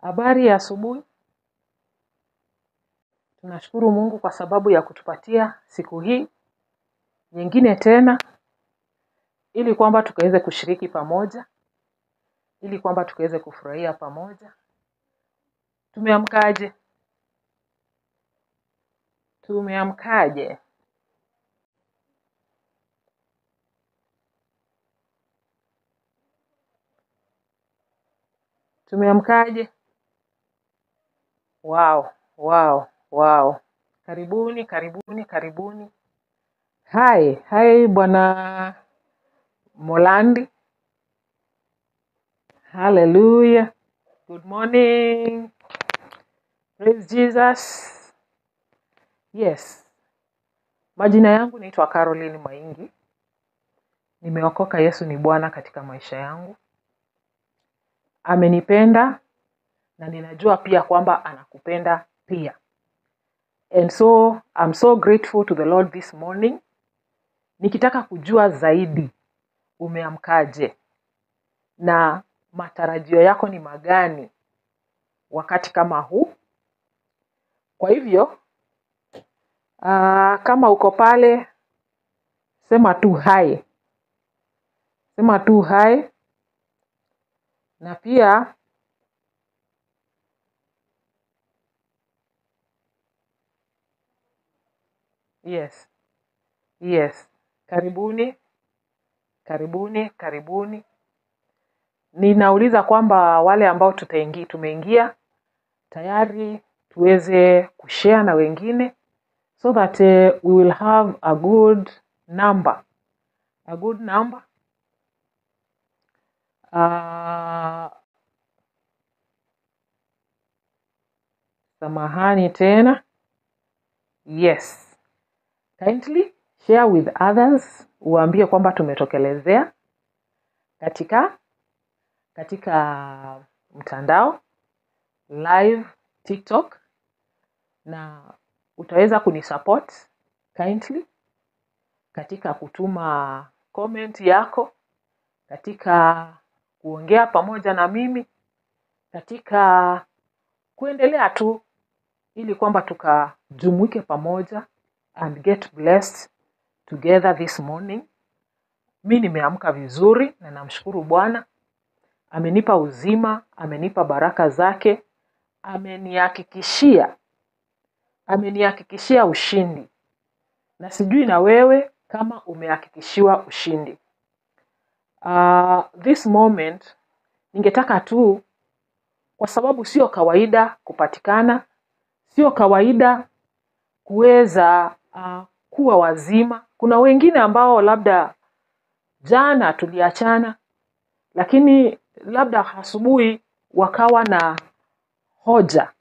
Habari ya asubuhi. Tunashukuru Mungu kwa sababu ya kutupatia siku hii nyingine tena, ili kwamba tukaweze kushiriki pamoja, ili kwamba tukaweze kufurahia pamoja. Tumeamkaje? Tumeamkaje? Tumeamkaje? Wow. Karibuni. Hi Bwana Molandi. Hallelujah. Good morning. Praise Jesus. Yes. Majina yangu naitwa Caroline Maingi. Nimeokoka. Yesu ni Bwana katika maisha yangu. Amenipenda na ninajua pia kwamba anakupenda pia. And so I'm so grateful to the Lord this morning. Nikitaka kujua zaidi umeamkaje na matarajio yako ni magani wakati kama huu. Kwa hivyo kama uko pale, sema tu hi. Na pia yes. Karibuni. Ninauliza kwamba wale ambao tumeingia tayari tuweze kushare na wengine, so that we will have a good number. Samahani tena. Yes. Kindly share with others. Uambie kwamba tumetokelezea katika mtandao live TikTok, na utaweza kunisupport kindly katika kutuma comment yako, katika kuongea pamoja na mimi, katika kuendelea tu ili kwamba tukajumuike pamoja and get blessed together this morning. Mimi nimeamka vizuri na namshukuru Bwana. Amenipa uzima, amenipa baraka zake, amenihakikishia ushindi. Na sijui na wewe kama umehakikishiwa ushindi. This moment ningetaka tu, kwa sababu sio kawaida kupatikana, sio kawaida kuweza kuwa wazima. Kuna wengine ambao labda jana tuliachana, lakini labda asubuhi wakawa na hoja.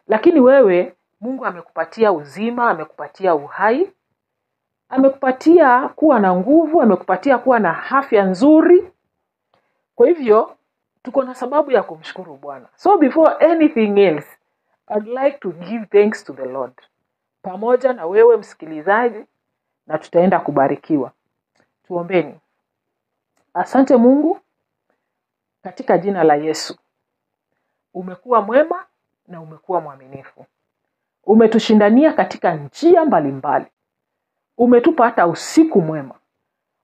Lakini wewe Mungu amekupatia uzima, amekupatia uhai, amekupatia kuwa na nguvu, amekupatia kuwa na afya nzuri. Kwa hivyo tuko na sababu ya kumshukuru Bwana. So before anything else, I'd like to give thanks to the Lord, pamoja na wewe msikilizaji, na tutaenda kubarikiwa. Tuombeni. Asante Mungu, katika jina la Yesu. Umekuwa mwema na umekuwa mwaminifu. Umetushindania katika njia mbalimbali. Umetupa hata usiku mwema.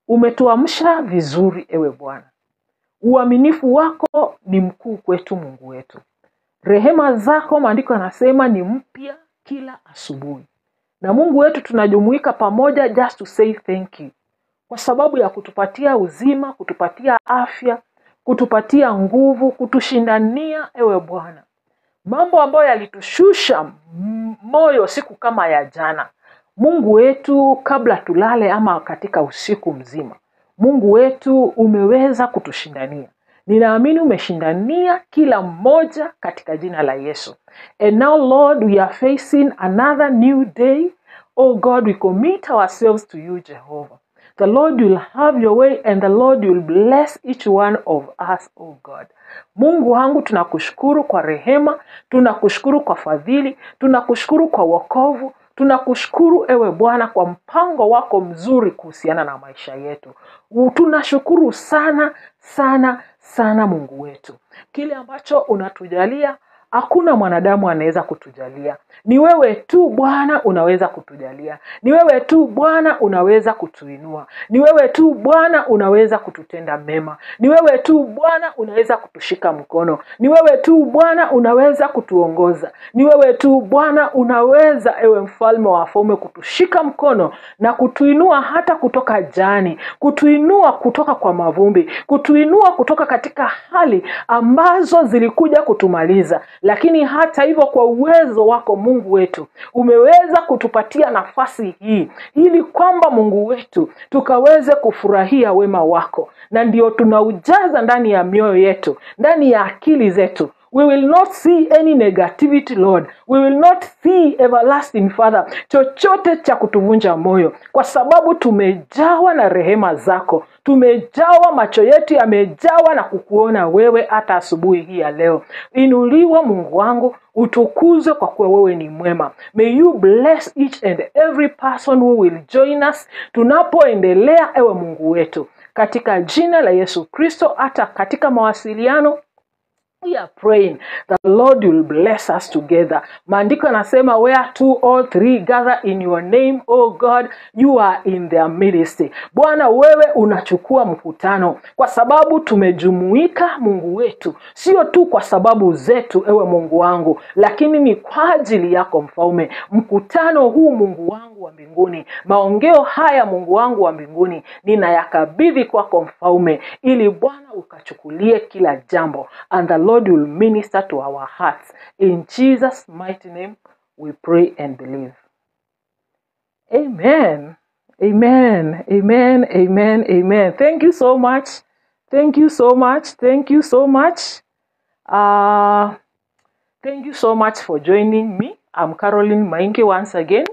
Umetuamsha vizuri ewe Bwana. Uaminifu wako ni mkuu kwetu Mungu wetu. Rehema zako maandiko yanasema ni mpya kila asubuhi. Na Mungu wetu tunajumuika pamoja just to say thank you. Kwa sababu ya kutupatia uzima, kutupatia afya, kutupatia nguvu, kutushindania ewe Bwana. Mambo ambayo yalitushusha moyo siku kama ya jana, Mungu wetu, kabla tulale ama katika usiku mzima, Mungu wetu umeweza kutushindania. Ninaamini umeshindania kila mmoja katika jina la Yesu. And now Lord, we are facing another new day. Oh God, we commit ourselves to you, Jehovah. The Lord will have your way, and the Lord will bless each one of us, oh God. Mungu wangu, tunakushukuru kwa rehema, tunakushukuru kwa fadhili, tunakushukuru kwa wokovu, tunakushukuru ewe Bwana kwa mpango wako mzuri kuhusiana na maisha yetu. Tunashukuru sana sana Mungu wetu. Kile ambacho unatujalia hakuna mwanadamu anaweza kutujalia. Ni wewe tu Bwana unaweza kutujalia. Ni wewe tu Bwana unaweza kutuinua. Ni wewe tu Bwana unaweza kututenda mema. Ni wewe tu Bwana unaweza kutushika mkono. Ni wewe tu Bwana unaweza kutuongoza. Ni wewe tu Bwana unaweza, ewe mfalme wa wafalme, kutushika mkono na kutuinua hata kutoka jani, kutuinua kutoka kwa mavumbi, kutuinua kutoka katika hali ambazo zilikuja kutumaliza. Lakini hata hivyo, kwa uwezo wako Mungu wetu, umeweza kutupatia nafasi hii ili kwamba Mungu wetu tukaweze kufurahia wema wako, na ndio tunaujaza ndani ya mioyo yetu, ndani ya akili zetu. We will not see any negativity, Lord. We will not see, everlasting Father, chochote cha kutuvunja moyo, kwa sababu tumejawa na rehema zako. Tumejawa, macho yetu yamejawa na kukuona wewe hata asubuhi hii ya leo. Inuliwa Mungu wangu, utukuzwe kwa kuwa wewe ni mwema. May you bless each and every person who will join us tunapoendelea, ewe Mungu wetu, katika jina la Yesu Kristo. Hata katika mawasiliano, we are praying that Lord will bless us together. Maandiko yanasema, where 2 or 3 gather in your name, oh God, you are in their midst. Bwana, wewe unachukua mkutano kwa sababu tumejumuika, Mungu wetu, sio tu kwa sababu zetu, ewe Mungu wangu, lakini ni kwa ajili yako Mfalme. Mkutano huu, Mungu wangu wa mbinguni, maongeo haya, Mungu wangu wa mbinguni, ninayakabidhi kwako Mfalme, ili Bwana ukachukulie kila jambo, and the Lord will minister to our hearts. In Jesus' mighty name we pray and believe. Amen. Amen. Amen. Amen. Amen. Thank you so much. Thank you so much. Thank you so much. Thank you so much for joining me. I'm Caroline Maingi once again.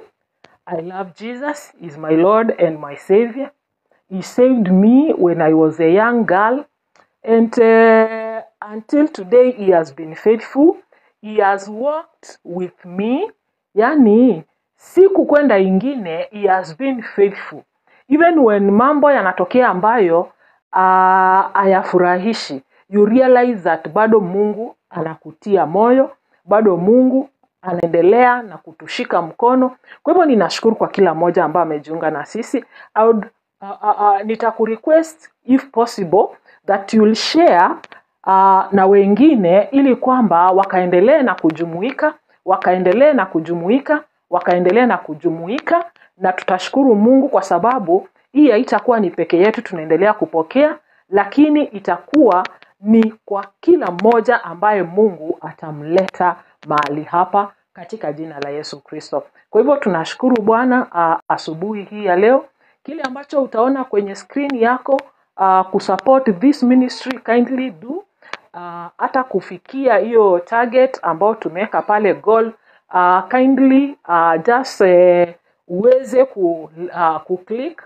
I love Jesus. He's my Lord and my Savior. He saved me when I was a young girl. And until today, he has been faithful. He has walked with me. Yani, siku kwenda ingine, he has been faithful. Even when mambo yanatokea ambayo hayafurahishi, you realize that bado Mungu anakutia moyo, bado Mungu anaendelea na kutushika mkono. Kwa hivyo ninashukuru kwa kila mmoja ambaye amejiunga na sisi. Nitakurequest if possible that you'll share na wengine, ili kwamba wakaendelee na kujumuika, na tutashukuru Mungu kwa sababu hii haitakuwa ni peke yetu tunaendelea kupokea, lakini itakuwa ni kwa kila mmoja ambaye Mungu atamleta mahali hapa katika jina la Yesu Kristo. Kwa hivyo tunashukuru Bwana asubuhi hii ya leo. Kile ambacho utaona kwenye screen yako kusupport this ministry, kindly do. Hata kufikia hiyo target ambao tumeweka pale goal, kindly just uweze kuclick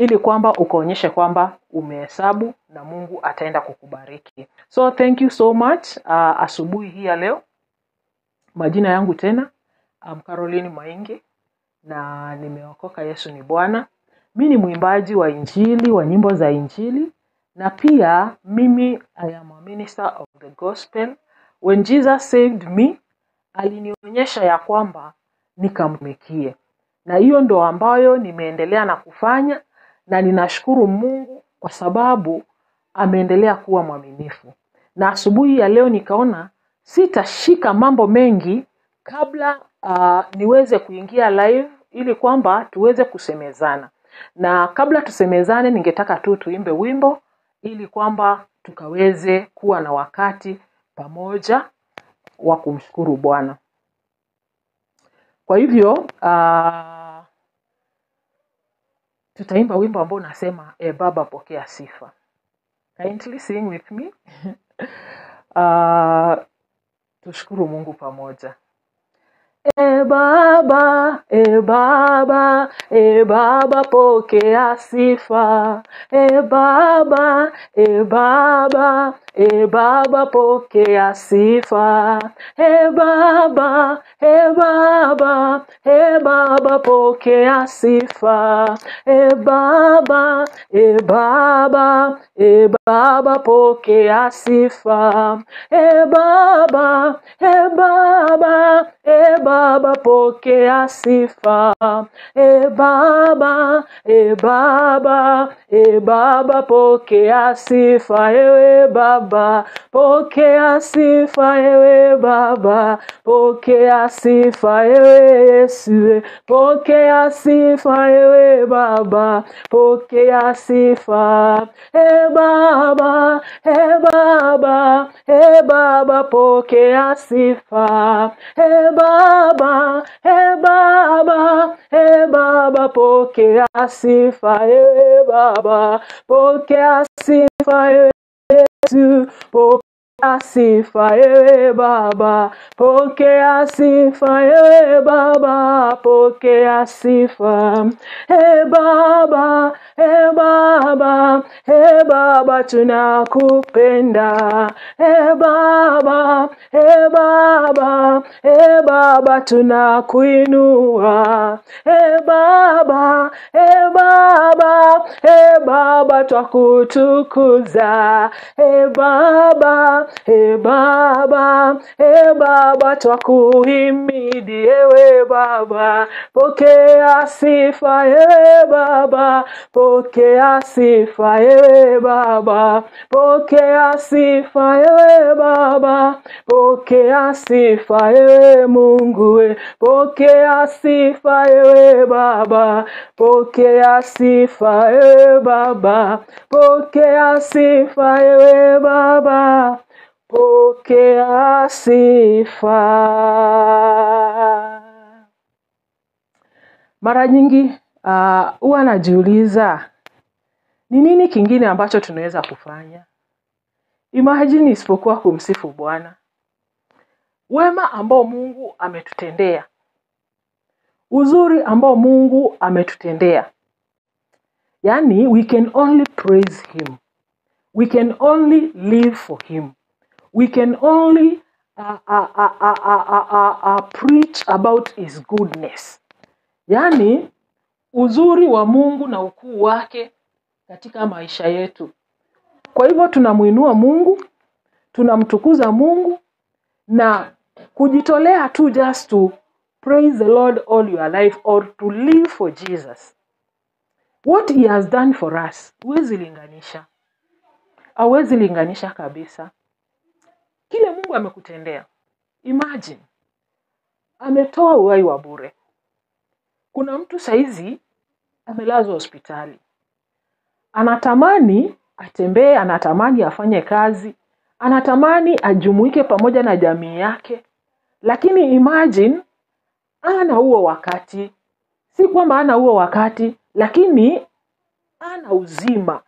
ili kwamba ukaonyeshe kwamba umehesabu na Mungu ataenda kukubariki. So thank you so much. Asubuhi hii ya leo, majina yangu tena, Caroline Maingi, na nimeokoka. Yesu ni Bwana. Mimi ni mwimbaji wa injili, wa nyimbo za injili, na pia mimi I am a minister of the gospel. When Jesus saved me, alinionyesha ya kwamba nikamtumikie. Na hiyo ndo ambayo nimeendelea na kufanya, na ninashukuru Mungu kwa sababu ameendelea kuwa mwaminifu. Na asubuhi ya leo nikaona sitashika mambo mengi kabla niweze kuingia live, ili kwamba tuweze kusemezana. Na kabla tusemezane, ningetaka tu tuimbe wimbo ili kwamba tukaweze kuwa na wakati pamoja wa kumshukuru Bwana. Kwa hivyo tutaimba wimbo ambao unasema, Baba pokea sifa. Kindly sing with me. Tushukuru Mungu pamoja. E Baba, e Baba, e Baba, pokea sifa. E Baba, e Baba, e Baba, pokea sifa. E Baba, e Baba, e Baba, pokea sifa. E Baba, e Baba, e Baba, pokea sifa. E Baba, e Baba, e Baba, pokea sifa. E Baba, e Baba, e Baba, pokea sifa. Ewe Baba, pokea sifa. Ewe Baba, pokea sifa. Ewe Yesu, pokea sifa. Ewe Baba, pokea sifa. E Baba, e Baba, e Baba, pokea sifa. E Baba, e Baba, e Baba, pokea sifa. E Baba, pokea sifa. E Yesu, pokea sifa. E Baba, pokea sifa. E Baba, pokea sifa. E Baba, e Baba, e Baba, tunakupenda. E Baba, e Baba, e Baba, tunakuinua. E Baba, e Baba, e Baba, twakutukuza. E Baba, e Baba, e Baba, twakuhimidi. Ewe Baba, pokea sifa. Ewe Baba, pokea sifa. Ewe Baba, pokea sifa. Ewe Baba, pokea sifa. Ewe Mungu, pokea sifa. Ewe Baba, pokea sifa. Ewe Baba, pokea sifa. Ewe Baba, pokea sifa. Mara nyingi huwa najiuliza ni nini kingine ambacho tunaweza kufanya. Imagine isipokuwa kumsifu Bwana. Wema ambao Mungu ametutendea. Uzuri ambao Mungu ametutendea. Yani we can only praise him. We can only live for him. We can only preach about his goodness. Yani uzuri wa Mungu na ukuu wake katika maisha yetu. Kwa hivyo tunamuinua Mungu, tunamtukuza Mungu na kujitolea tu just to praise the Lord all your life or to live for Jesus. What he has done for us, huwezi linganisha. Hawezi linganisha kabisa. Kile Mungu amekutendea. Imagine, ametoa uhai wa bure. Kuna mtu saizi amelazwa hospitali. Anatamani atembee, anatamani afanye kazi, anatamani ajumuike pamoja na jamii yake. Lakini imagine, ana huo wakati. Si kwamba ana huo wakati, lakini ana uzima.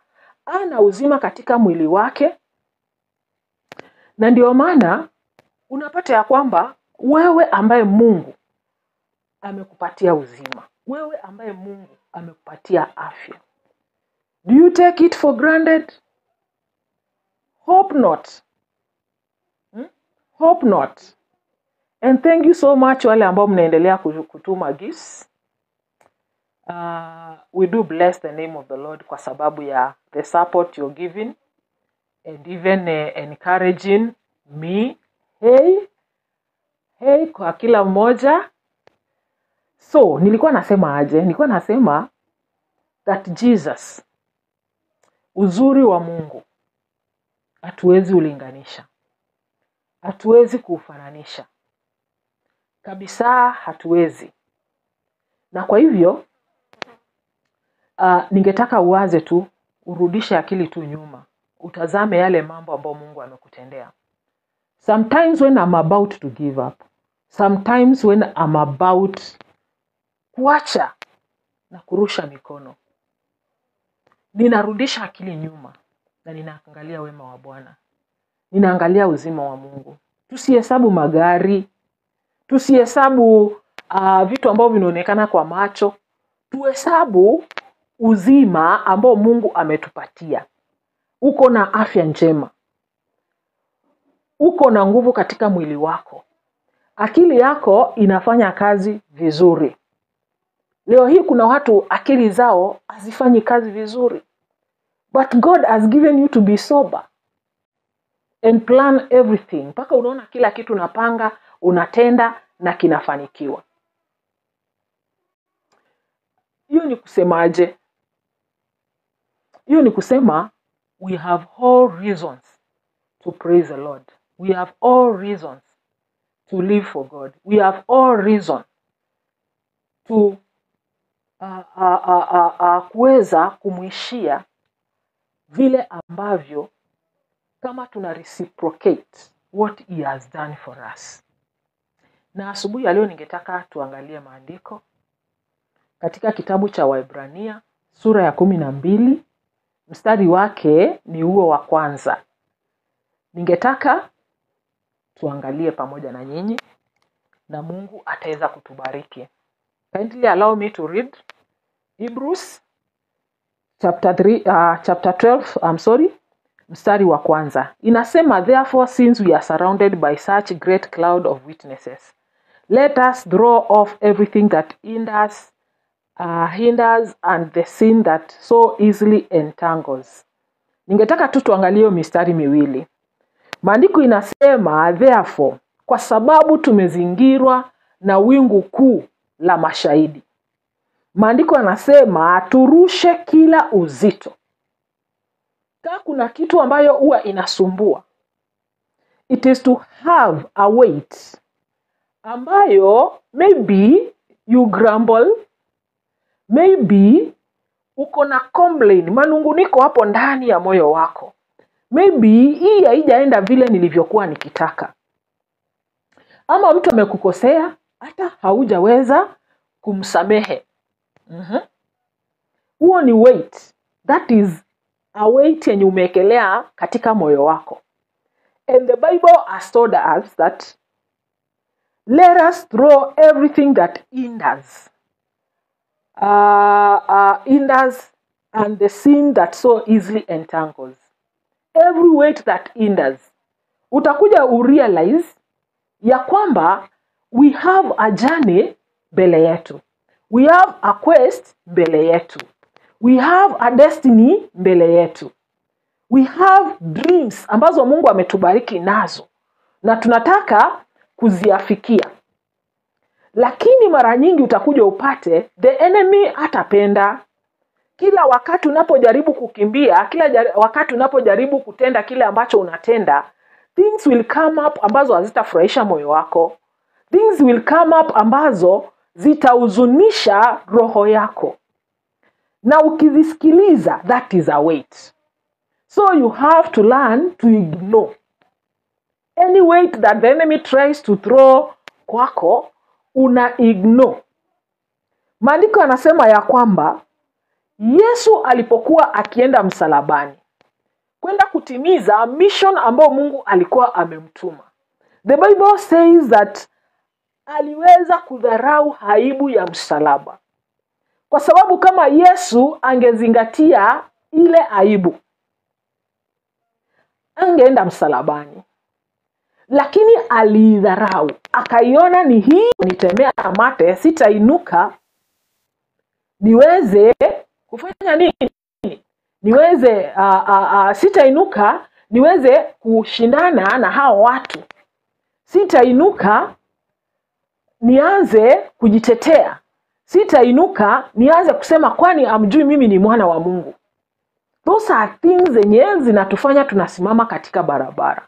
Ana uzima katika mwili wake. Na ndio maana unapata ya kwamba wewe ambaye Mungu amekupatia uzima. Wewe ambaye Mungu amekupatia afya. Do you take it for granted? Hope not. Hope not. And thank you so much wale ambao mnaendelea kutuma gifts. We do bless the name of the Lord kwa sababu ya the support you're giving and even encouraging me. Hey kwa kila mmoja. So, nilikuwa nasema aje? Nilikuwa nasema that Jesus, uzuri wa Mungu, hatuwezi ulinganisha. Hatuwezi kufananisha. Kabisa hatuwezi. Na kwa hivyo, ningetaka uwaze tu, urudishe akili tu nyuma. Utazame yale mambo ambayo Mungu amekutendea. Sometimes when I'm about to give up. Sometimes when I'm about kuacha na kurusha mikono. Ninarudisha akili nyuma na ninaangalia wema wa Bwana. Ninaangalia uzima wa Mungu. Tusihesabu magari, Tusihesabu vitu ambavyo vinaonekana kwa macho. Tuhesabu uzima ambao Mungu ametupatia. Uko na afya njema. Uko na nguvu katika mwili wako. Akili yako inafanya kazi vizuri. Leo hii kuna watu akili zao hazifanyi kazi vizuri. But God has given you to be sober and plan everything. Mpaka unaona kila kitu unapanga, unatenda na kinafanikiwa. Hiyo ni kusemaje? Hiyo ni kusema we have all reasons to praise the Lord. We have all reasons to live for God. We have all reason to kuweza kumwishia vile ambavyo kama tuna reciprocate what he has done for us. Na asubuhi ya leo ningetaka tuangalie maandiko katika kitabu cha Waebrania sura ya 12, mstari wake ni huo wa kwanza. Ningetaka tuangalie pamoja na nyinyi na Mungu ataweza kutubariki. Kindly allow me to read Hebrews chapter 12, mstari wa kwanza. Inasema, therefore, since we are surrounded by such great cloud of witnesses, let us draw off everything that hinders and the sin that so easily entangles. Ningetaka tu tuangalie mistari miwili. Maandiko inasema, therefore, kwa sababu tumezingirwa na wingu kuu la mashahidi. Maandiko yanasema turushe kila uzito. Kama kuna kitu ambayo huwa inasumbua, it is to have a weight ambayo maybe you grumble, maybe uko na complain, manunguniko hapo ndani ya moyo wako. Maybe hii haijaenda vile nilivyokuwa nikitaka. Ama mtu amekukosea hata haujaweza kumsamehe. Huo ni weight. That is a weight yenye umekelea katika moyo wako. And the Bible has told us that let us throw everything that hinders and the sin that so easily entangles. Every weight that hinders. Utakuja urealize ya kwamba we have a journey mbele yetu. We have a quest mbele yetu. We have a destiny mbele yetu. We have dreams ambazo Mungu ametubariki nazo na tunataka kuziafikia. Lakini mara nyingi utakuja upate the enemy atapenda. Kila wakati unapojaribu kukimbia, wakati unapojaribu kutenda kile ambacho unatenda, things will come up ambazo hazitafurahisha moyo wako. Things will come up ambazo zitahuzunisha roho yako. Na ukizisikiliza, that is a weight. So you have to learn to ignore any weight that the enemy tries to throw kwako, una ignore. Maandiko yanasema ya kwamba Yesu alipokuwa akienda msalabani kwenda kutimiza mission ambayo Mungu alikuwa amemtuma, the Bible says that aliweza kudharau aibu ya msalaba. Kwa sababu kama Yesu angezingatia ile aibu, angeenda msalabani. Lakini alidharau, akaiona ni hii nitemea mate, sitainuka niweze kufanya nini? Niweze sitainuka niweze kushindana na hao watu. Sitainuka nianze kujitetea. Sitainuka nianze kusema kwani amjui mimi ni mwana wa Mungu. Those are things zenye zinatufanya tunasimama katika barabara.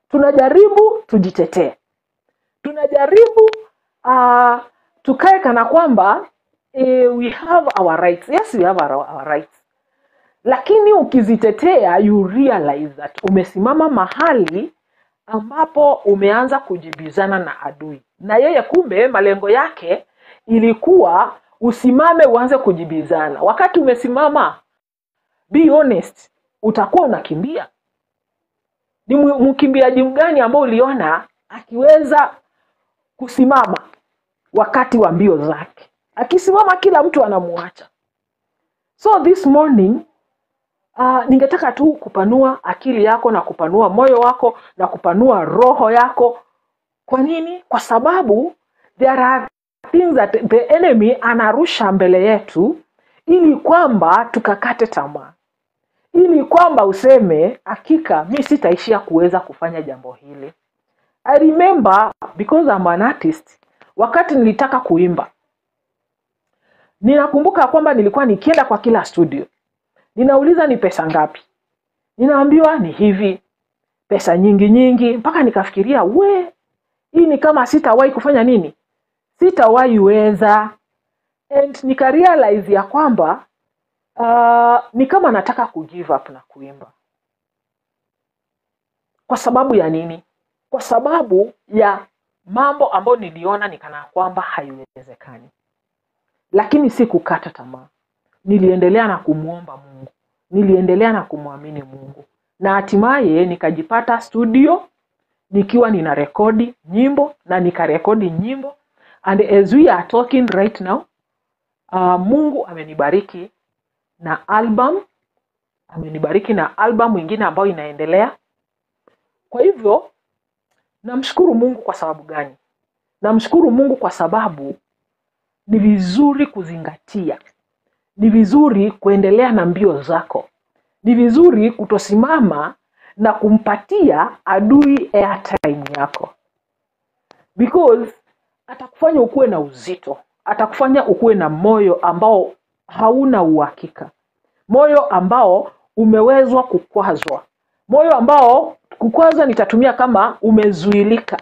Tunajaribu tujitetee. Tunajaribu tukae kana kwamba we have our rights. Yes, we have our rights. Lakini ukizitetea, you realize that umesimama mahali ambapo umeanza kujibizana na adui. Na yeye kumbe malengo yake ilikuwa usimame uanze kujibizana. Wakati umesimama, be honest, utakuwa unakimbia. Ni mkimbiaji mgani ambao uliona akiweza kusimama wakati wa mbio zake. Akisimama kila mtu anamuacha. So this morning ningetaka tu kupanua akili yako na kupanua moyo wako na kupanua roho yako. Kwa nini? Kwa sababu there are things that the enemy anarusha mbele yetu ili kwamba tukakate tamaa. Ili kwamba useme hakika mimi sitaishia kuweza kufanya jambo hili. I remember, because I'm an artist, wakati nilitaka kuimba, ninakumbuka kwamba nilikuwa nikienda kwa kila studio. Ninauliza ni pesa ngapi? Ninaambiwa ni hivi, pesa nyingi, mpaka nikafikiria hii ni kama sitawahi kufanya nini? Sitawahi weza. And nikarealize ya kwamba ni kama nataka kugive up na kuimba. Kwa sababu ya nini? Kwa sababu ya mambo ambayo niliona nikana kwamba haiwezekani. Lakini si kukata tamaa. Niliendelea na kumuomba Mungu. Niliendelea na kumwamini Mungu. Na hatimaye nikajipata studio nikiwa nina rekodi nyimbo na nikarekodi nyimbo. And as we are talking right now, Mungu amenibariki na album. Amenibariki na album nyingine ambayo inaendelea. Kwa hivyo, namshukuru Mungu kwa sababu gani? Namshukuru Mungu kwa sababu ni vizuri kuzingatia. Ni vizuri kuendelea na mbio zako. Ni vizuri kutosimama na kumpatia adui airtime yako. Because atakufanya ukue na uzito. Atakufanya ukue na moyo ambao hauna uhakika. Moyo ambao umewezwa kukwazwa. Moyo ambao kukwazwa nitatumia kama umezuilika.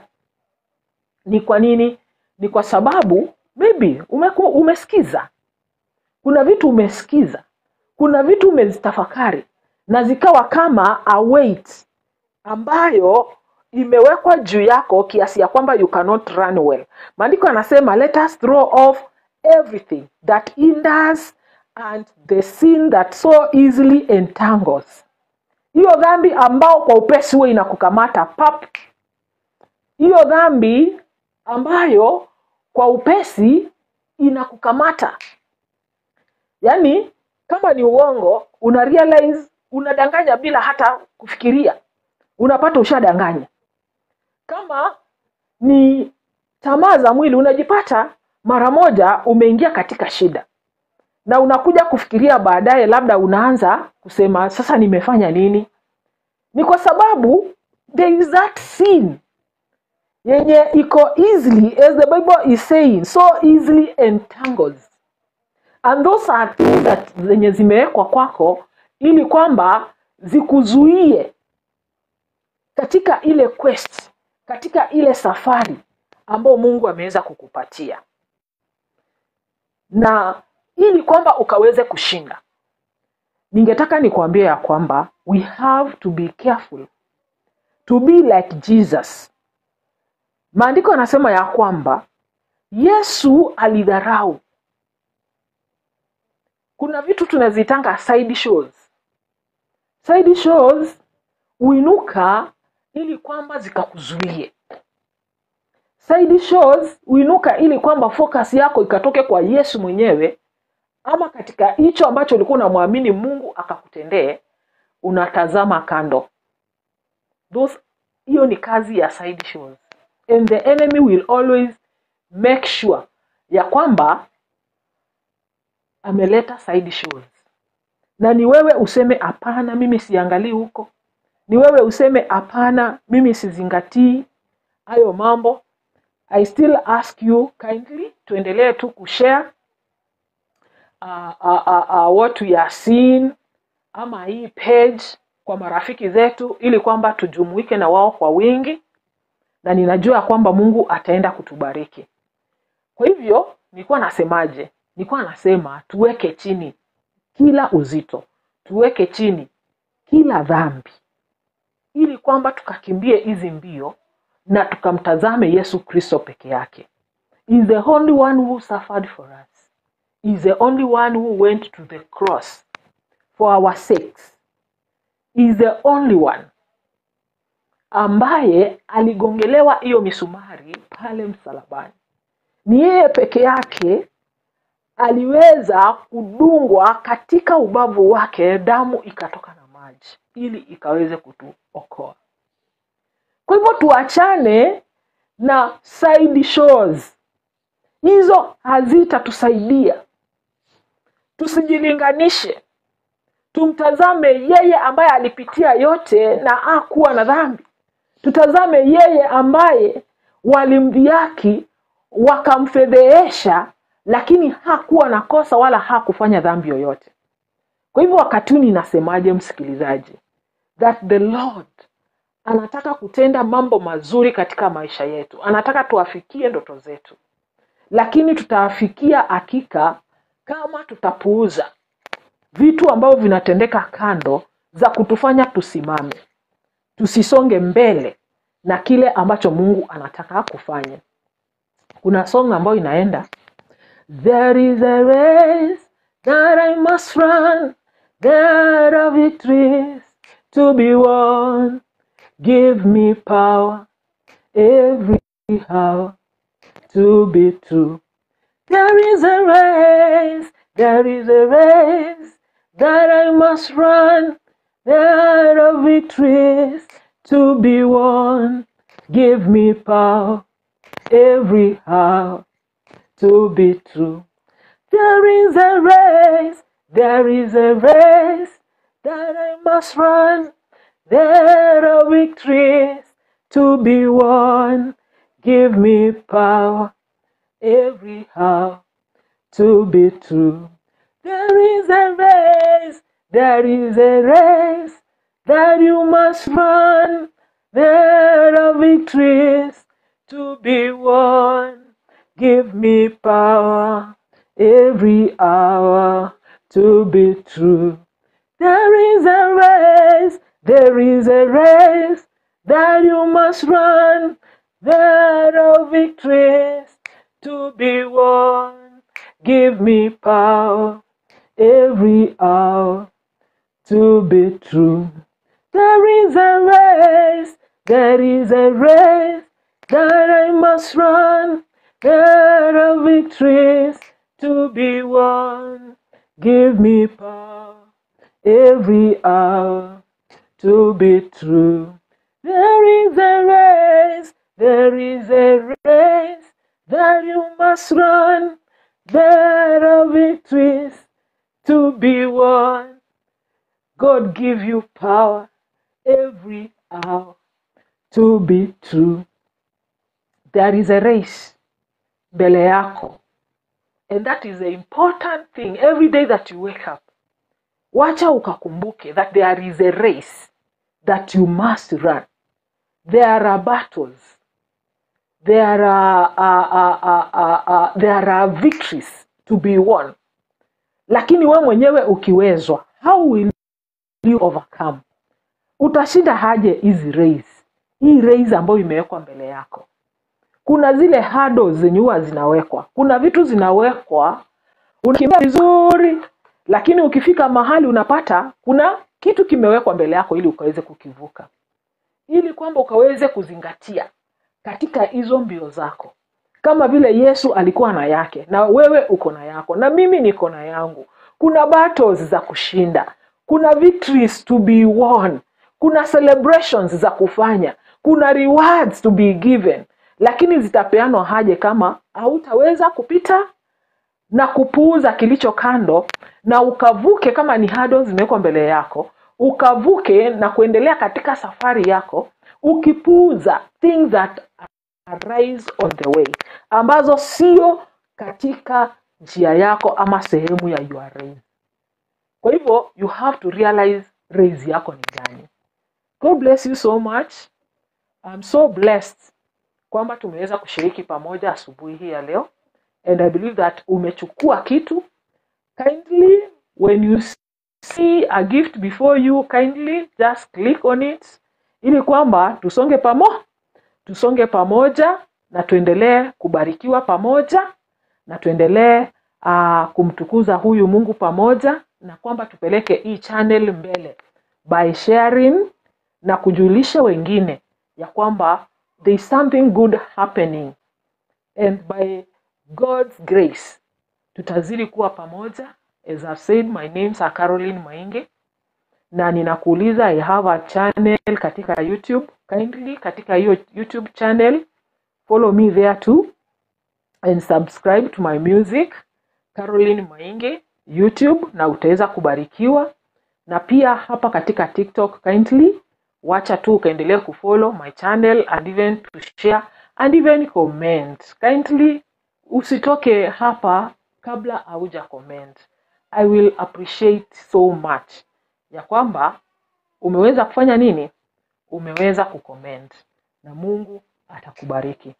Ni kwa nini? Ni kwa sababu maybe umesikiza. Kuna vitu umesikiza. Kuna vitu umezitafakari. Na zikawa kama a weight ambayo imewekwa juu yako kiasi ya kwamba you cannot run well. Maandiko yanasema let us throw off everything that hinders and the sin that so easily entangles. Hiyo dhambi ambao kwa upesi huwa inakukamata pap. Hiyo dhambi ambayo kwa upesi inakukamata. Yani kama ni uongo, unarealize unadanganya bila hata kufikiria. Unapata ushadanganya. Kama ni tamaa za mwili, unajipata mara moja umeingia katika shida. Na unakuja kufikiria baadaye, labda unaanza kusema sasa nimefanya nini? Ni kwa sababu there is that sin yenye iko easily, as the Bible is saying, so easily entangles. And those are things that zenye zimewekwa kwako ili kwamba zikuzuie katika ile quest, katika ile safari ambayo Mungu ameweza kukupatia. Na ili kwamba ukaweze kushinda. Ningetaka nikuambie ya kwamba we have to be careful to be like Jesus. Maandiko yanasema ya kwamba Yesu alidharau. Kuna vitu tunazitanga side shows. Side shows uinuka ili kwamba zikakuzuie. Side shows uinuka ili kwamba focus yako ikatoke kwa Yesu mwenyewe, ama katika hicho ambacho ulikuwa unamwamini Mungu akakutendee, unatazama kando. Hiyo ni kazi ya side shows. And the enemy will always make sure ya kwamba ameleta side shows. Na ni wewe useme hapana, mimi siangalii huko. Ni wewe useme hapana, mimi sizingatii hayo mambo. I still ask you kindly tuendelee tu kushare what we are seeing ama hii page kwa marafiki zetu ili kwamba tujumuike na wao kwa wingi, na ninajua kwamba Mungu ataenda kutubariki. Kwa hivyo nilikuwa nasemaje? Nilikuwa nasema tuweke chini kila uzito, tuweke chini kila dhambi, ili kwamba tukakimbie hizi mbio na tukamtazame Yesu Kristo peke yake. He is the only one who suffered for us. He is the only one who went to the cross for our sakes. He is the only one. ambaye aligongelewa hiyo misumari pale msalabani. Ni yeye peke yake aliweza kudungwa katika ubavu wake, damu ikatoka na maji ili ikaweze kutuokoa. Kwa hivyo tuachane na side shows. Hizo hazitatusaidia. Tusijilinganishe. Tumtazame yeye ambaye alipitia yote na hakuwa na dhambi. Tutazame yeye ambaye walimdhihaki, wakamfedhehesha, lakini hakuwa na kosa wala hakufanya dhambi yoyote. Kwa hivyo wakati ninasemaje msikilizaji? That the Lord anataka kutenda mambo mazuri katika maisha yetu. Anataka tuafikie ndoto zetu. Lakini tutafikia hakika kama tutapuuza vitu ambavyo vinatendeka kando za kutufanya tusimame. Tusisonge mbele na kile ambacho Mungu anataka kufanya. Kuna song ambayo inaenda, there is a race that I must run, there are victories to be won. Give me power every hour to be true. There is a race that I must run. There are victories to be won. Give me power every hour to be true. There is a race that I must run. There are victories to be won. Give me power every hour to be true. There is a race that you must run. There are victories to be won. Give me power every hour to be true. There is a race that you must run. There are victories to be won. Give me power every hour to be true. There is a race that I must run. There are victories to be won. Give me power every hour to be true. There is a race that you must run. There are victories to be won. God give you power every hour to be true. There is a race mbele yako. And that is the important thing every day that you wake up. Wacha ukakumbuke that there is a race that you must run. There are battles. There are victories to be won. Lakini wewe mwenyewe ukiwezwa, how will you overcome? Utashinda haje hizi race? Hii race ambayo imewekwa mbele yako. Kuna zile hurdles zenye huwa zinawekwa. Kuna vitu zinawekwa, unakimbia vizuri, lakini ukifika mahali unapata kuna kitu kimewekwa mbele yako ili ukaweze kukivuka. Ili kwamba ukaweze kuzingatia katika hizo mbio zako. Kama vile Yesu alikuwa na yake, na wewe uko na yako, na mimi niko na yangu. Kuna battles za kushinda. Kuna victories to be won. Kuna celebrations za kufanya. Kuna rewards to be given. Lakini zitapeanwa haje kama hautaweza kupita na kupuuza kilicho kando na ukavuke. Kama ni hurdles zimewekwa mbele yako, ukavuke na kuendelea katika safari yako, ukipuuza things that arise on the way, ambazo sio katika njia yako ama sehemu ya your race. Kwa hivyo you have to realize race yako ni gani. God bless you so much. I'm so blessed kwamba tumeweza kushiriki pamoja asubuhi hii ya leo, and I believe that umechukua kitu. Kindly, when you see a gift before you, kindly just click on it, ili kwamba tusonge pamoja na tuendelee kubarikiwa pamoja, na tuendelee kumtukuza huyu Mungu pamoja, na kwamba tupeleke hii channel mbele by sharing na kujulisha wengine ya kwamba there is something good happening, and by God's grace tutazidi kuwa pamoja. As I've said, my name's Caroline Mainge, na ninakuuliza, I have a channel katika YouTube. Kindly katika hiyo YouTube channel follow me there too and subscribe to my music Caroline Mainge YouTube, na utaweza kubarikiwa. Na pia hapa katika TikTok, kindly wacha tu ukaendelea kufollow my channel and even to share and even comment. Kindly usitoke hapa kabla hauja comment. I will appreciate so much ya kwamba umeweza kufanya nini? Umeweza kucomment, na Mungu atakubariki.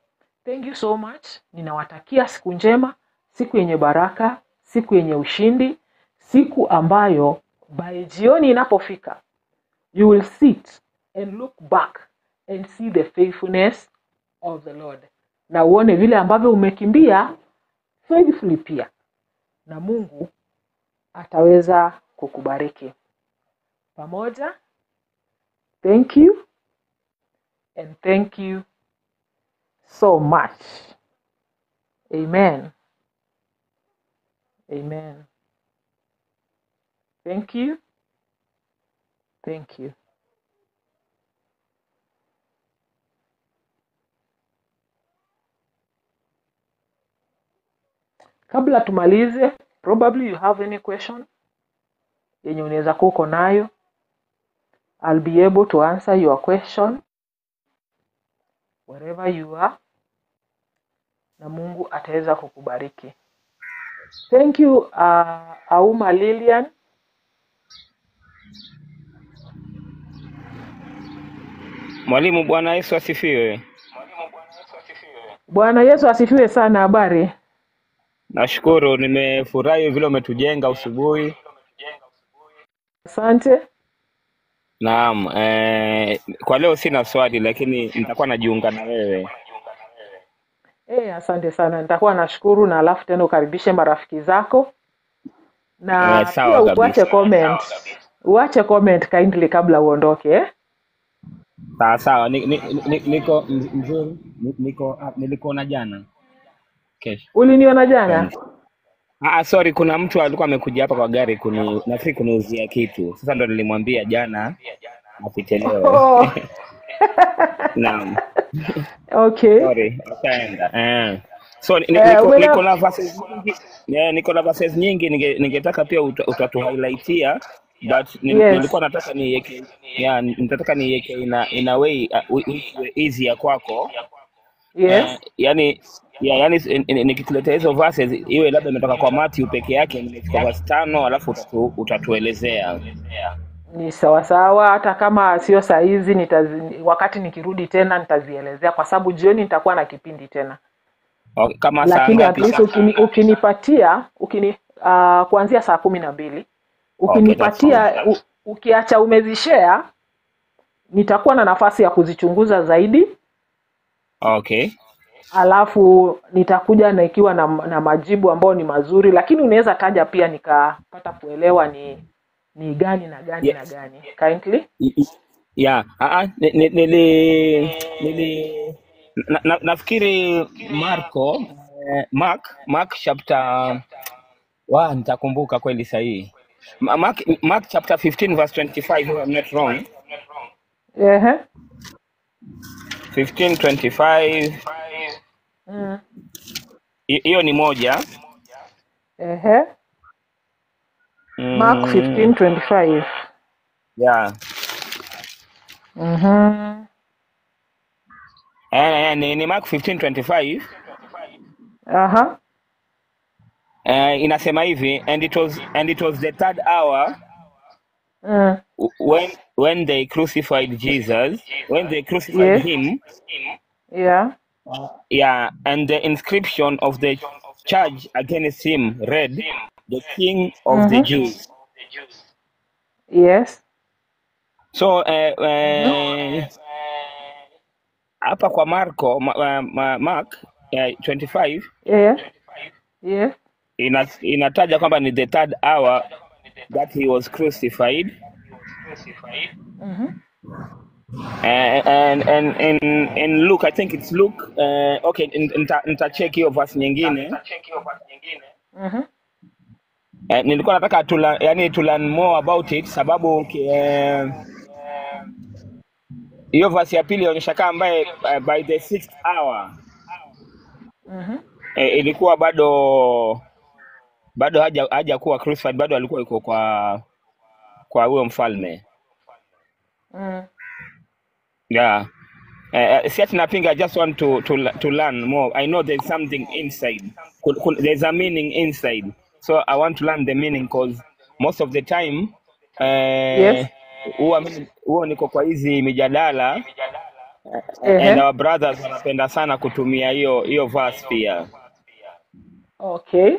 Thank you so much. Ninawatakia siku njema, siku yenye baraka, siku yenye ushindi, siku ambayo by jioni inapofika you will sit and look back and see the faithfulness of the Lord, na uone vile ambavyo umekimbia faithfully pia, na Mungu ataweza kukubariki. Pamoja, thank you and thank you so much. Amen. Amen. Thank you. Thank you. Kabla tumalize, probably you have any question yenye unaweza kuko nayo. I'll be able to answer your question wherever you are, na Mungu ataweza kukubariki. Thank you, Auma Lilian. Mwalimu, Bwana Yesu asifiwe. Bwana Yesu asifiwe sana. Habari? Nashukuru, nimefurahi vile umetujenga usubuhi. Asante. Naam, kwa leo sina swali lakini nitakuwa najiunga na wewe. Asante sana. Nitakuwa nashukuru, na alafu tena ukaribishe marafiki zako. Na pia uache comment. Uache comment kindly kabla uondoke. Sawa, niko mzuri, nilikuona jana. Kesho. Uliniona jana? Sorry, kuna mtu alikuwa amekuja hapa kwa gari nafikiri kuniuzia kitu. Sasa ndo nilimwambia jana apite leo. Oh. Naam. Okay. Sorry, akaenda. So niko na verses nyingi ningetaka pia utatu highlightia, but nilikuwa nataka niweke in a way easy ya kwako. Yes. Yani nikituletea hizo verses iwe labda imetoka kwa Matthew peke yake, nimechukua verse 5 alafu utatuelezea. Ni sawa, hata kama sio saa hizi wakati nikirudi tena nitazielezea, kwa sababu jioni nitakuwa na kipindi tena. Okay, kama lakini at least ukinipatia kuanzia saa 12 ukinipatia, ukiacha umezishare, nitakuwa na nafasi ya kuzichunguza zaidi. Okay. Alafu nitakuja na ikiwa na majibu ambayo ni mazuri, lakini unaweza taja pia nikapata kuelewa ni gani na gani. Yes. Na gani kindly. Yeah, nafikiri Mark chapter nitakumbuka kweli sahihi. Mark chapter 15 verse 25, if I'm not wrong. 15:25. Hiyo ni moja. Mark 15:25. Yeah. Ni Mark 15:25. Inasema hivi, and it was the third hour when they crucified Jesus, when they crucified him. Yeah. Yeah, and the inscription of the charge against him read, "The King of the Jews." Yes. So hapa kwa Marko Mark 25. Yeah. Yes. Inataja kwamba ni the third hour that he was crucified. And in Luke, I think it's Luke. Okay, nitacheck hiyo verse nyingine. Mhm. Nilikuwa nataka to learn more about it sababu hiyo verse ya pili inaonyesha kama ambaye by the 6th hour Mhm. ilikuwa bado haja kuwa crucified, bado alikuwa yuko kwa huyo mfalme. Mm. Yeah. Si ati napinga, I just want to learn more. I know there's something inside. There's a meaning inside. So I want to learn the meaning because most of the time Yes. huwa niko kwa hizi mijadala and Ehe. our brothers wanapenda sana kutumia hiyo verse pia. Okay.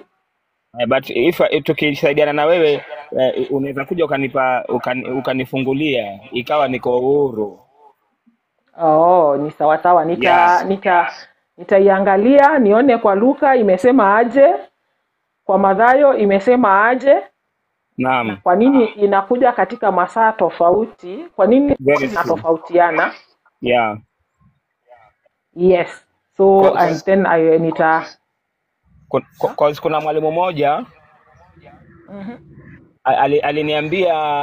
But if tukisaidiana na wewe unaweza kuja ukanifungulia ikawa niko uhuru. Oh, ni sawa sawa. Yeah. Nitaiangalia nione kwa Luka imesema aje, kwa Mathayo imesema aje, Naam. kwa nini inakuja katika masaa tofauti, kwa nini Very true. zinatofautiana. Yeah. Yes. So and then kuna mwalimu mmoja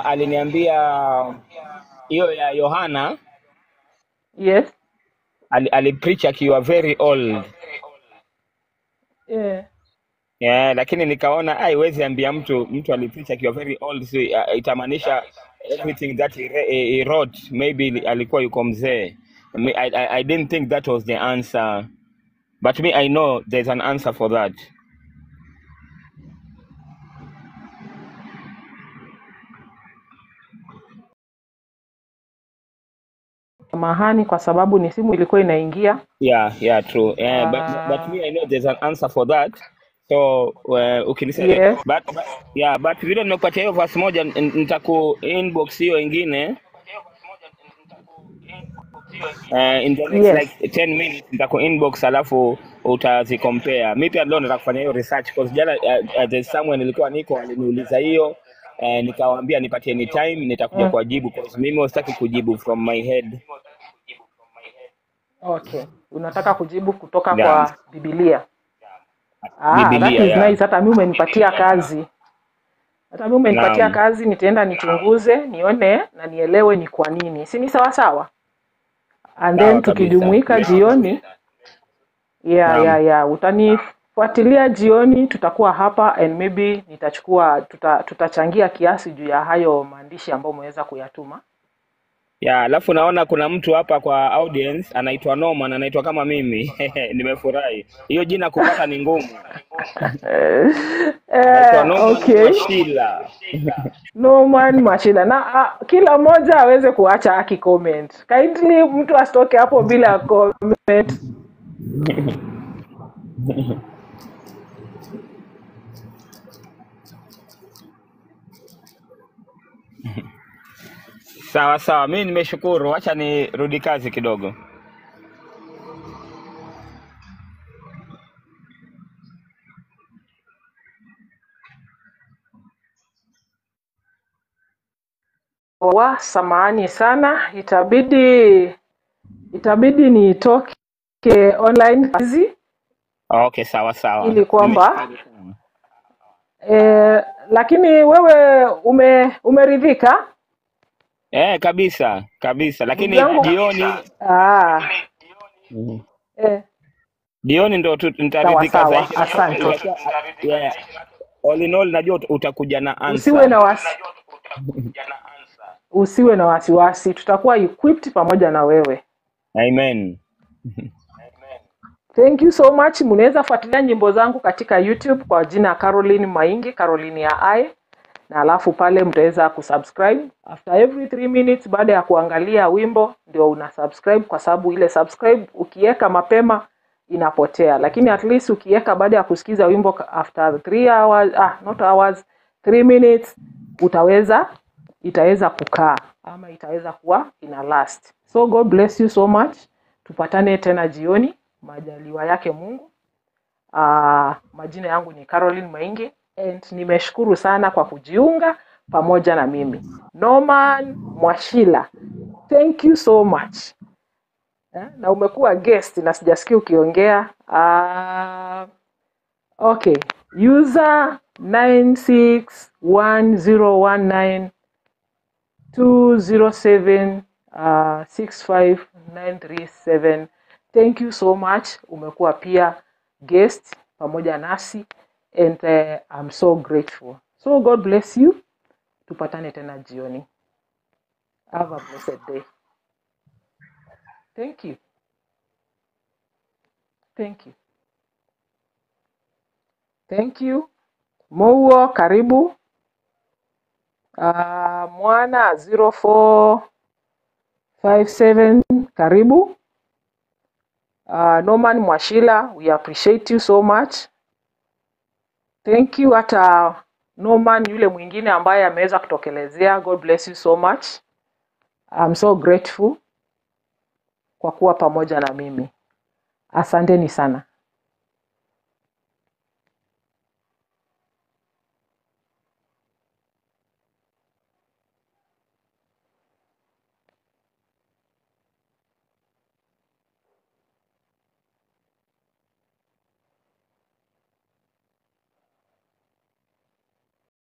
aliniambia hiyo ya Yohana. Yes. Alipreach akiwa very old. Yeah. Lakini nikaona haiwezi ambia mtu alipreach akiwa very old, so itamaanisha everything that he wrote maybe alikuwa yuko mzee. I didn't think that was the answer, but me I know there's an answer for that. Mahani kwa sababu ni simu ilikuwa inaingia. Yeah, true. But me I know there's an answer for that. So ukinisema Yes. but vile nimekupatia hiyo verse moja, nitaku inbox hiyo ingine in the next like 10 minutes nitaku inbox, alafu utazicompare. Mimi pia leo nataka kufanya hiyo research because jana there's someone nilikuwa niko aliniuliza hiyo, nikawaambia nipatie ni time nitakuja kujibu because mimi sitaki kujibu from my head. Okay. Unataka kujibu kutoka kwa Biblia. That is nice. Hata mimi umenipatia kazi. Nitaenda nichunguze, nione na nielewe ni kwa nini. Si ni sawa sawa? And then tukijumuika jioni. Yeah. Utanifuatilia jioni, tutakuwa hapa and maybe tutachangia kiasi juu ya hayo maandishi ambayo umeweza kuyatuma. Alafu naona kuna mtu hapa kwa audience anaitwa Norman, anaitwa kama mimi. Nimefurahi. Hiyo jina kupata ni ngumu. Okay. Mashila. Norman Mashila. Na kila mmoja aweze kuacha comment. Kindly mtu asitoke hapo bila comment. Sawa, mimi nimeshukuru. Acha nirudi kazi kidogo. Samahani sana, itabidi nitoke online kazi. Okay, sawa. Ili kwamba lakini wewe umeridhika? Kabisa. Lakini jioni jioni ndo nitaridhika zaidi. Asante. All in all najua utakuja na answer. Usiwe na wasiwasi, tutakuwa equipped pamoja na wewe. Amen. Thank you so much. Mnaweza fuatilia nyimbo zangu katika YouTube kwa jina Caroline Maingi, Caroline ya I, na alafu pale mtaweza kusubscribe after every 3 minutes. Baada ya kuangalia wimbo ndio una subscribe, kwa sababu ile subscribe ukiweka mapema inapotea, lakini at least ukiweka baada ya kusikiza wimbo after 3 hours, not hours, 3 minutes, itaweza kukaa ama itaweza kuwa ina last. So God bless you so much. Tupatane tena jioni majaliwa yake Mungu. Majina yangu ni Caroline Maingi and nimeshukuru sana kwa kujiunga pamoja na mimi. Norman Mwashila, thank you so much. Na umekuwa guest na sijasikia ukiongea. Okay, user 96101207 65937. Thank you so much. Umekuwa pia guest pamoja nasi, and I'm so grateful. So God bless you. Tupatane tena jioni. Have a blessed day. Thank you. Thank you. Thank you. Mouo, karibu. Mwana 0457, karibu. Norman Mwashila, we appreciate you so much. Thank you. Hata Norman yule mwingine ambaye ameweza kutokelezea, God bless you so much. I'm so grateful kwa kuwa pamoja na mimi. Asanteni sana.